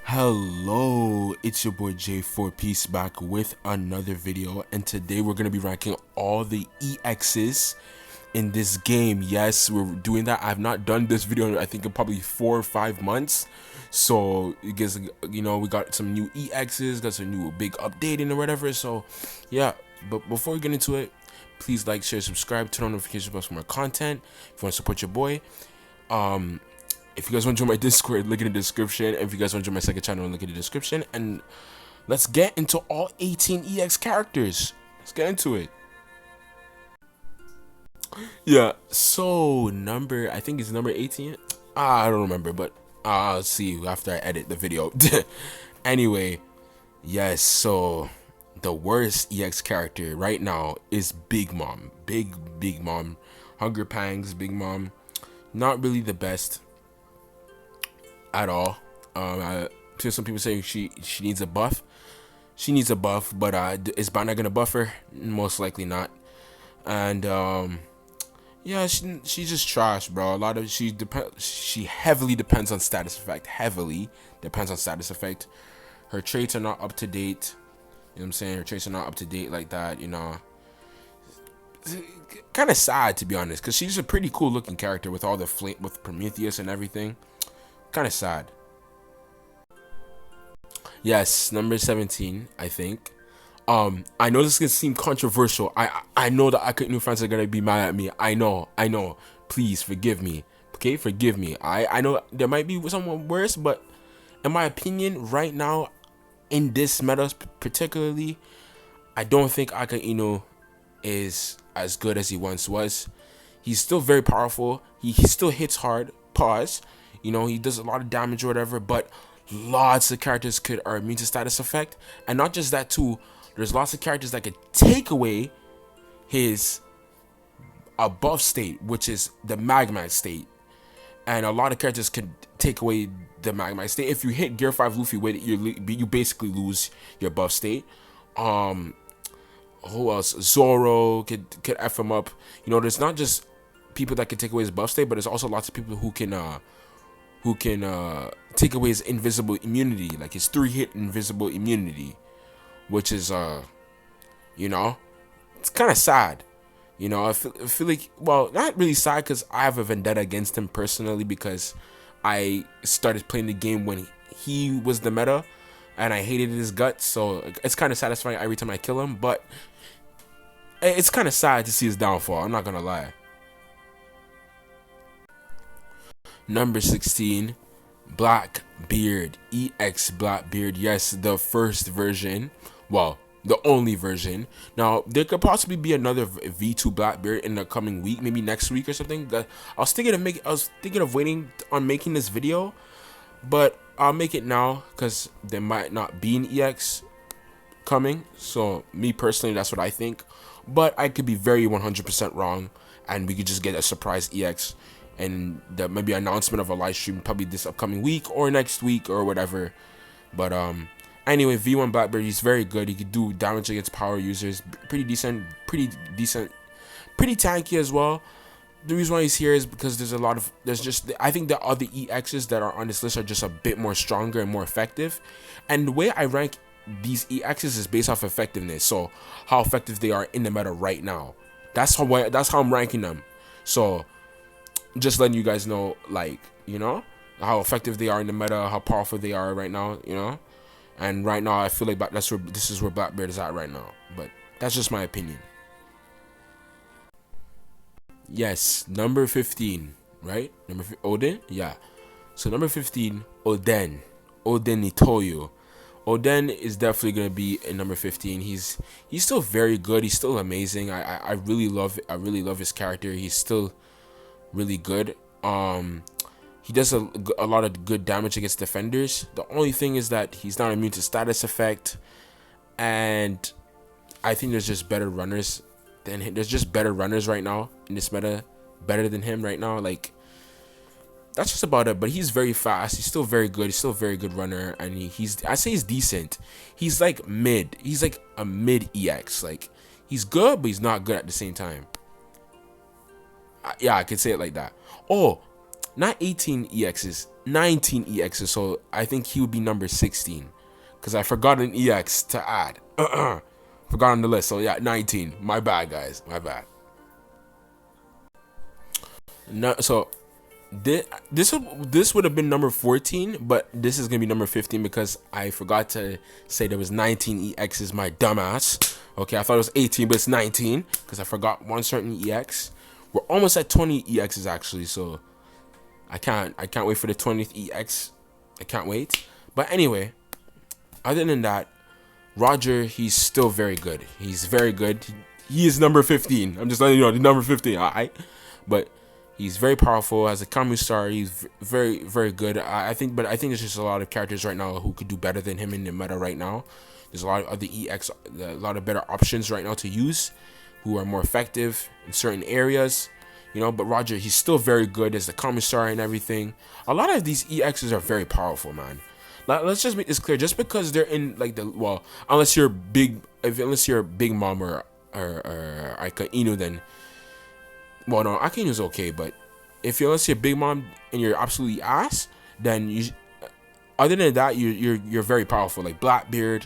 Hello, it's your boy jforpiece back with another video, and today we're going to be ranking all the EXs in this game. Yes, we're doing that. I've not done this video in I think in probably 4 or 5 months, so you guys, we got some new EXs, got some new big updating or whatever. So yeah, but before we get into it, please like, share, subscribe, turn on notification bells for more content if you want to support your boy. If you guys want to join my Discord, link in the description. And if you guys want to join my second channel, link in the description. And let's get into all 18 EX characters. Let's get into it. Yeah, so I think it's number 18. I don't remember, but I'll see after I edit the video. Anyway, yes, so the worst EX character right now is Big Mom. Big Mom. Hunger Pangs, Big Mom. Not really the best at all. I see some people saying she needs a buff. She needs a buff, but is Banner gonna buff her? Most likely not. And yeah, she's just trash, bro. She heavily depends on status effect. Heavily depends on status effect. Her traits are not up to date. You know what I'm saying? Her traits are not up to date like that. You know, kind of sad to be honest, because she's a pretty cool looking character with all the flame with Prometheus and everything. Kind of sad. Yes, number 17, I think. I know this is gonna seem controversial. I know that I new fans are gonna be mad at me. I know. Please forgive me. Okay, forgive me. I know there might be someone worse, but in my opinion, right now, in this meta particularly, I don't think Akainu is as good as he once was. He's still very powerful. He still hits hard. Pause. You know, he does a lot of damage or whatever, but lots of characters are immune to status effect. And not just that too, there's lots of characters that could take away his above state, which is the Magma state. And a lot of characters could take away the Magma state. If you hit Gear 5 Luffy with it, you basically lose your buff state. Who else? Zoro could F him up. You know, there's not just people that can take away his buff state, but there's also lots of people who can take away his invisible immunity, like his 3-hit invisible immunity, which is you know, it's kind of sad. You know, I feel like, well, not really sad, because I have a vendetta against him personally, because I started playing the game when he was the meta and I hated his guts, so it's kind of satisfying every time I kill him, but it's kind of sad to see his downfall, I'm not gonna lie. Number 16, Blackbeard, EX Blackbeard. Yes, the first version. Well, the only version. Now, there could possibly be another V2 Blackbeard in the coming week, maybe next week or something. I was thinking of waiting on making this video, but I'll make it now because there might not be an EX coming. So, me personally, that's what I think. But I could be very 100% wrong, and we could just get a surprise EX. And maybe announcement of a live stream probably this upcoming week or next week or whatever. But anyway, V1 Blackbeard, he's very good. He can do damage against power users, pretty decent, pretty tanky as well. The reason why he's here is because I think the other EXs that are on this list are just a bit more stronger and more effective. And the way I rank these EXs is based off effectiveness, so how effective they are in the meta right now. That's how I'm ranking them. So just letting you guys know, like, you know, how effective they are in the meta, how powerful they are right now, you know. And right now, I feel like this is where Blackbeard is at right now. But that's just my opinion. Yes, number 15, right? Oden, yeah. So number 15, Oden Itoyo. Oden is definitely gonna be in number 15. He's still very good. He's still amazing. I really love his character. He's still really good. He does a lot of good damage against defenders. The only thing is that he's not immune to status effect, and I think there's just better runners than him. There's just better runners right now in this meta, better than him right now. Like, that's just about it. But he's very fast. He's still very good. He's still a very good runner, and I say he's decent. He's like mid. He's like a mid EX. Like, he's good, but he's not good at the same time. Yeah, I could say it like that. Oh, not 18 EXs, 19 EXs. So I think he would be number 16 because I forgot an EX to add. Forgot on the list. So yeah, 19. My bad, guys. My bad. No, so this would have been number 14, but this is gonna be number 15 because I forgot to say there was 19 EXs. My dumbass. Okay, I thought it was 18, but it's 19 because I forgot one certain EX. We're almost at 20 EXs actually, so I can't wait for the 20th EX. I can't wait. But anyway, other than that, Roger, he's still very good. He's very good. He is number 15. I'm just letting you know, the number 15. Alright, but he's very powerful as a Kamu star. He's very, very good. I think there's just a lot of characters right now who could do better than him in the meta right now. There's a lot of other EX, a lot of better options right now to use, who are more effective in certain areas. You know, but Roger, he's still very good as the commissar and everything. A lot of these EXs are very powerful, man. Let's just make this clear. Just because they're in like the unless you're big mom or Aika Inu, then no, Aika Inu's okay. But unless you're big mom and you're absolutely ass, then other than that, you're very powerful. Like Blackbeard,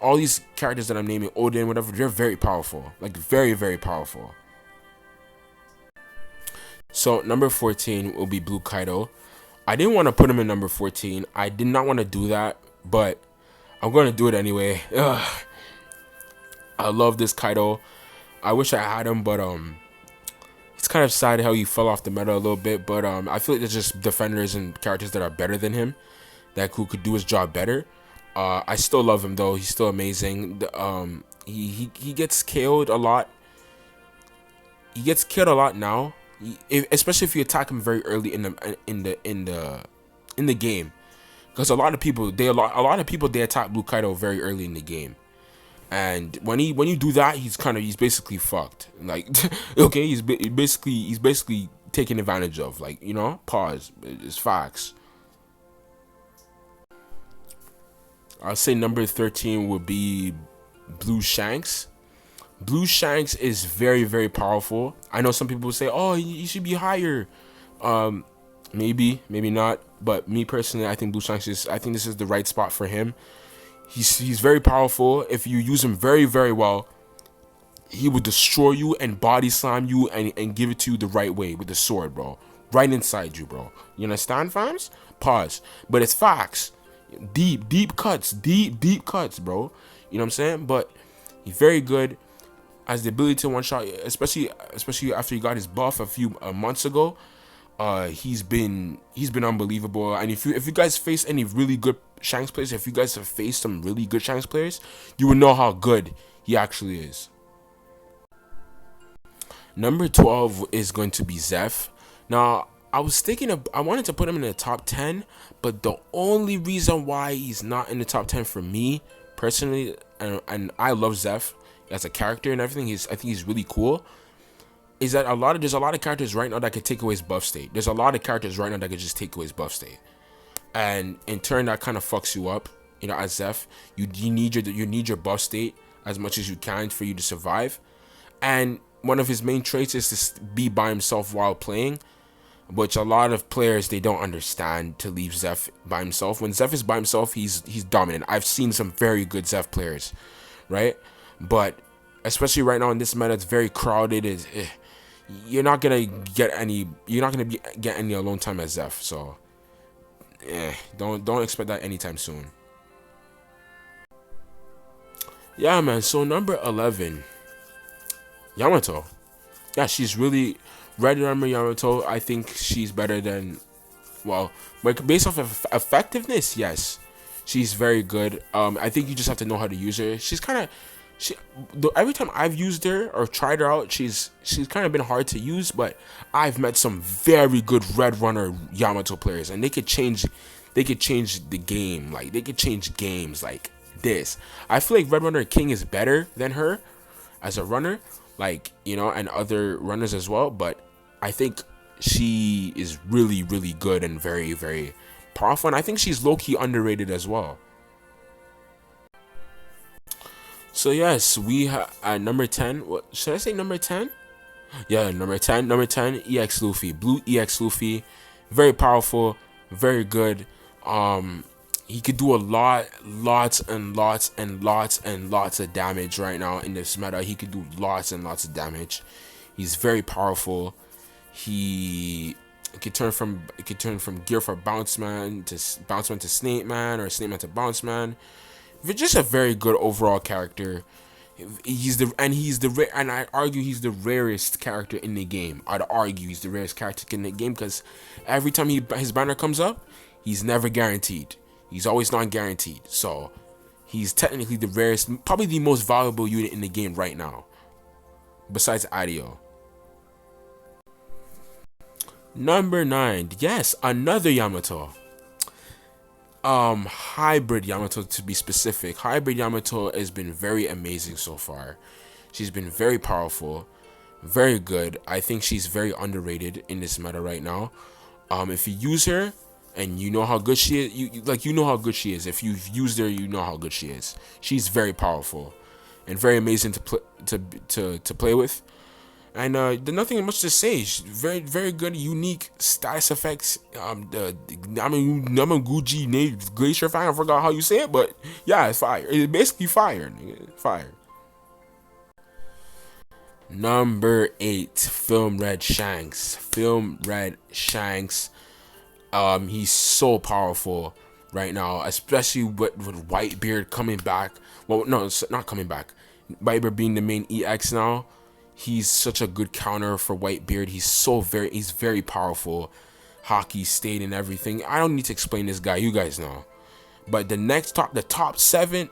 all these characters that I'm naming, Odin, whatever, they're very powerful. Like very, very powerful. So number 14 will be Blue Kaido. I didn't want to put him in number 14. I did not want to do that, but I'm going to do it anyway. Ugh. I love this Kaido. I wish I had him, but it's kind of sad how he fell off the meta a little bit. But I feel like there's just defenders and characters that are better than him, who could do his job better. I still love him though. He's still amazing. He gets KO'd a lot. He gets killed a lot now. Especially if you attack him very early in the game, because a lot of people they attack Blue Kaido very early in the game, and when you do that, he's basically fucked. Like okay, he's basically taken advantage of. Like, you know, pause. It's facts. I'll say number 13 would be Blue Shanks. Blue Shanks is very, very powerful. I know some people say, oh, you should be higher. Maybe not. But me personally, I think Blue Shanks I think this is the right spot for him. He's very powerful. If you use him very, very well, he will destroy you and body slam you and give it to you the right way with the sword, bro. Right inside you, bro. You understand, fams? Pause. But it's facts. Deep cuts, bro. You know what I'm saying? But he's very good. Has the ability to one shot, especially after he got his buff a few months ago. He's been unbelievable. And if you guys face any really good Shanks players, if you guys have faced some really good Shanks players, you will know how good he actually is. Number 12 is going to be Zeph. Now, I wanted to put him in the top 10, but the only reason why he's not in the top 10 for me personally, and I love Zeph as a character and everything, I think he's really cool, is that there's a lot of characters right now that could take away his buff state. There's a lot of characters right now that could just take away his buff state, and in turn that kind of fucks you up. You know, as Zeph, you need your buff state as much as you can for you to survive. And one of his main traits is to be by himself while playing, which a lot of players, they don't understand, to leave Zeph by himself. When Zeph is by himself, he's dominant. I've seen some very good Zeph players, right? But especially right now in this meta, it's very crowded. You're not gonna get any alone time as Zeph. So don't expect that anytime soon. Yeah, man. So number 11, Yamato. Yeah, she's really Red Armor Yamato. I think she's better than, like based off of effectiveness, yes, she's very good. I think you just have to know how to use her. Every time I've used her or tried her out, she's kind of been hard to use, but I've met some very good Red Runner Yamato players, and they could change the game. Like, they could change games like this. I feel like Red Runner King is better than her as a runner, like, you know, and other runners as well, but I think she is really, really good and very, very powerful, and I think she's low-key underrated as well. So yes, we have at number 10. What should I say? Number 10? Yeah, number 10. Number 10. EX Luffy, Blue EX Luffy, Very powerful, very good. He could do a lots of damage right now in this meta. He could do lots and lots of damage. He's very powerful. He could turn from gear for bounce man to snake man, or snake man to bounce man. Just a very good overall character. And I argue he's the rarest character in the game. I'd argue he's the rarest character in the game, because every time his banner comes up, he's never guaranteed. He's always non-guaranteed. So he's technically the rarest, probably the most valuable unit in the game right now, besides Adio. Number 9, yes, another Yamato. Hybrid Yamato, to be specific. Hybrid Yamato has been very amazing so far. She's been very powerful, very good. I think she's very underrated in this meta right now. If you use her and you know how good she is, you know how good she is. If you've used her, you know how good she is. She's very powerful and very amazing to play with. And there's nothing much to say. Very, very good, unique status effects. The Namaguchi Glacier Fire. I forgot how you say it, but yeah, it's fire. It's basically fire. Fire. Number 8, Film Red Shanks. Film Red Shanks. He's so powerful right now, especially with Whitebeard coming back. Well, no, it's not coming back. Whitebeard being the main EX now. He's such a good counter for Whitebeard. He's very powerful. Hockey state and everything. I don't need to explain this guy. You guys know. But the top seven,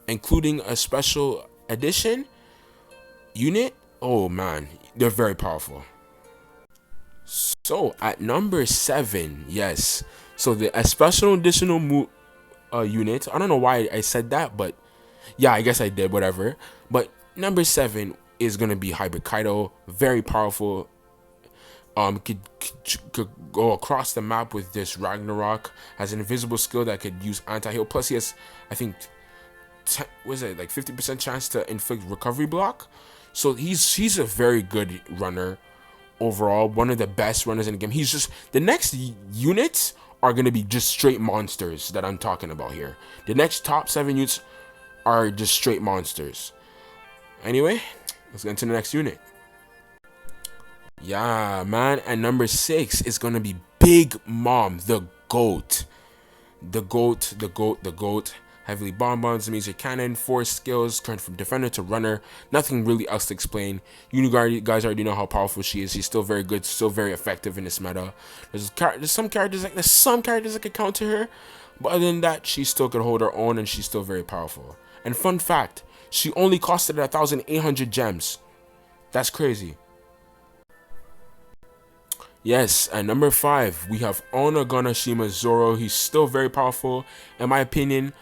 including a special edition unit. Oh man, they're very powerful. So at number 7, yes. So a special additional unit. I don't know why I said that, but yeah, I guess I did. Whatever. But number 7 is gonna be Hybrid Kaido. Very powerful. Could go across the map with this Ragnarok. Has an invisible skill that could use anti-heal. Plus he has, I think, was it like 50% chance to inflict recovery block. So he's a very good runner overall. One of the best runners in the game. He's just, the next units are gonna be just straight monsters that I'm talking about here. The next top 7 units are just straight monsters. Anyway, let's get into the next unit. Yeah, man. And number 6 is gonna be Big Mom, the GOAT. The GOAT. Heavily bonbons, major cannon, 4 skills, turned from defender to runner. Nothing really else to explain. You guys already know how powerful she is. She's still very good, still very effective in this meta. There's some characters that could counter her, but other than that, she still could hold her own, and she's still very powerful. And fun fact, she only costed 1,800 gems. That's crazy. Yes, at number 5, we have Onaganashima Zoro. He's still very powerful. In my opinion,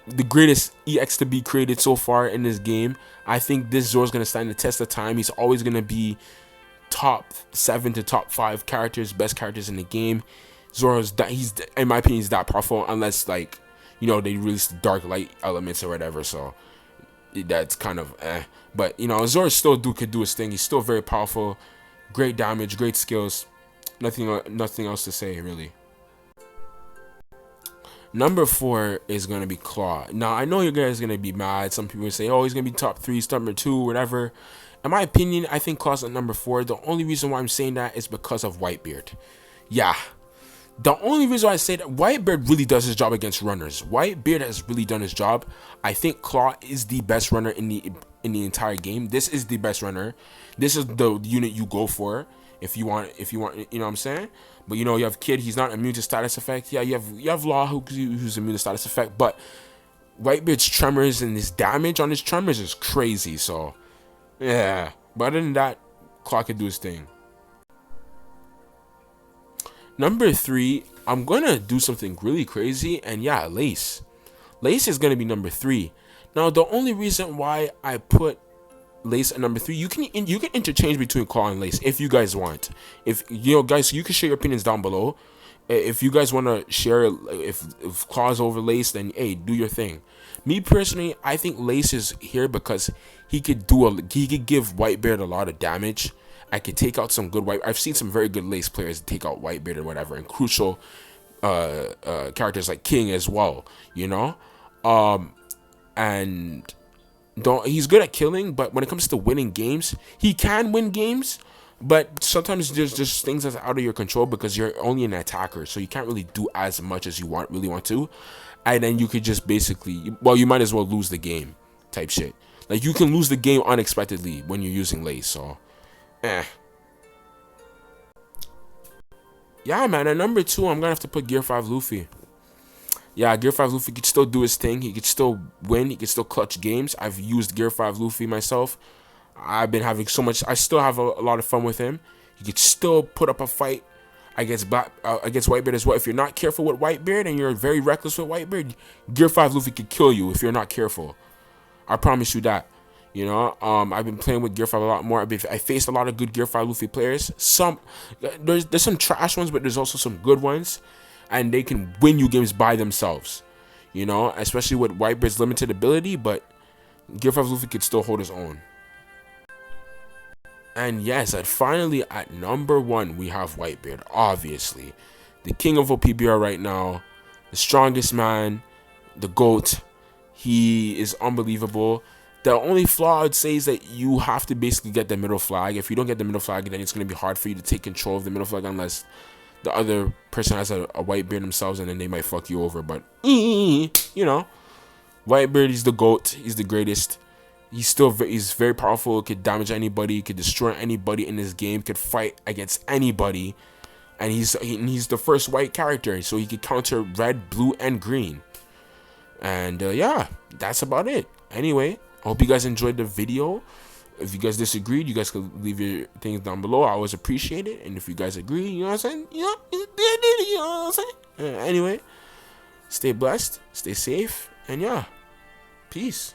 the greatest EX to be created so far in this game. I think this Zoro's going to stand the test of time. He's always going to be top 7 to top 5 characters, best characters in the game. Zoro's in my opinion, he's that powerful, unless, like, you know, they release dark light elements or whatever, so that's kind of but you know, Zoro still could do his thing. He's still very powerful, great damage, great skills. Nothing else to say really. Number 4 is gonna be Claw. Now I know you guys are gonna be mad. Some people say, oh, he's gonna be top 3, number 2, whatever. In my opinion, I think Claw's at number 4. The only reason why I'm saying that is because of Whitebeard. Yeah, the only reason why I say that, Whitebeard really does his job against runners. Whitebeard has really done his job. I think Claw is the best runner in the entire game. This is the best runner. This is the unit you go for if you want, you know what I'm saying? But you know, you have Kid, he's not immune to status effect. Yeah, you have Law who's immune to status effect, but Whitebeard's tremors and his damage on his tremors is crazy. So yeah, but other than that, Claw could do his thing. Number 3, I'm gonna do something really crazy, and yeah, Lace. Lace is gonna be number 3. Now, the only reason why I put Lace at number 3, you can interchange between Claw and Lace if you guys want. If you know, guys, you can share your opinions down below. If you guys want to share, if Claw's over Lace, then hey, do your thing. Me personally, I think Lace is here because he could give Whitebeard a lot of damage, I could take out some good white. I've seen some very good lace players take out Whitebeard and whatever, and crucial characters like King as well. You know, and don't he's good at killing, but when it comes to winning games, he can win games. But sometimes there's just things that's out of your control because you're only an attacker, so you can't really do as much as you really want to, and then you could just basically, well, you might as well lose the game, type shit. Like you can lose the game unexpectedly when you're using lace. So, yeah, man. At number 2, I'm gonna have to put Gear 5 Luffy. Yeah, Gear 5 Luffy could still do his thing. He could still win. He could still clutch games. I've used Gear 5 Luffy myself. I've been having so much. I still have a lot of fun with him. He could still put up a fight against against Whitebeard as well. If you're not careful with Whitebeard and you're very reckless with Whitebeard, Gear 5 Luffy could kill you if you're not careful. I promise you that. You know, I've been playing with Gear 5 a lot more. I faced a lot of good Gear 5 Luffy players. There's some trash ones, but there's also some good ones, and they can win you games by themselves. You know, especially with Whitebeard's limited ability, but Gear 5 Luffy could still hold his own. And yes, finally at number 1 we have Whitebeard, obviously the king of OPBR right now, the strongest man, the GOAT. He is unbelievable. The only flaw I'd say is that you have to basically get the middle flag. If you don't get the middle flag, then it's going to be hard for you to take control of the middle flag unless the other person has a Whitebeard themselves, and then they might fuck you over. But you know, Whitebeard is the GOAT. He's the greatest. He's very powerful. Could damage anybody. Could destroy anybody in this game. Could fight against anybody. And he's the first white character, so he could counter red, blue, and green. And yeah, that's about it. Anyway, I hope you guys enjoyed the video. If you guys disagreed, you guys could leave your things down below. I always appreciate it. And if you guys agree, you know what I'm saying? You know what I'm saying? Anyway, stay blessed, stay safe, and yeah, peace.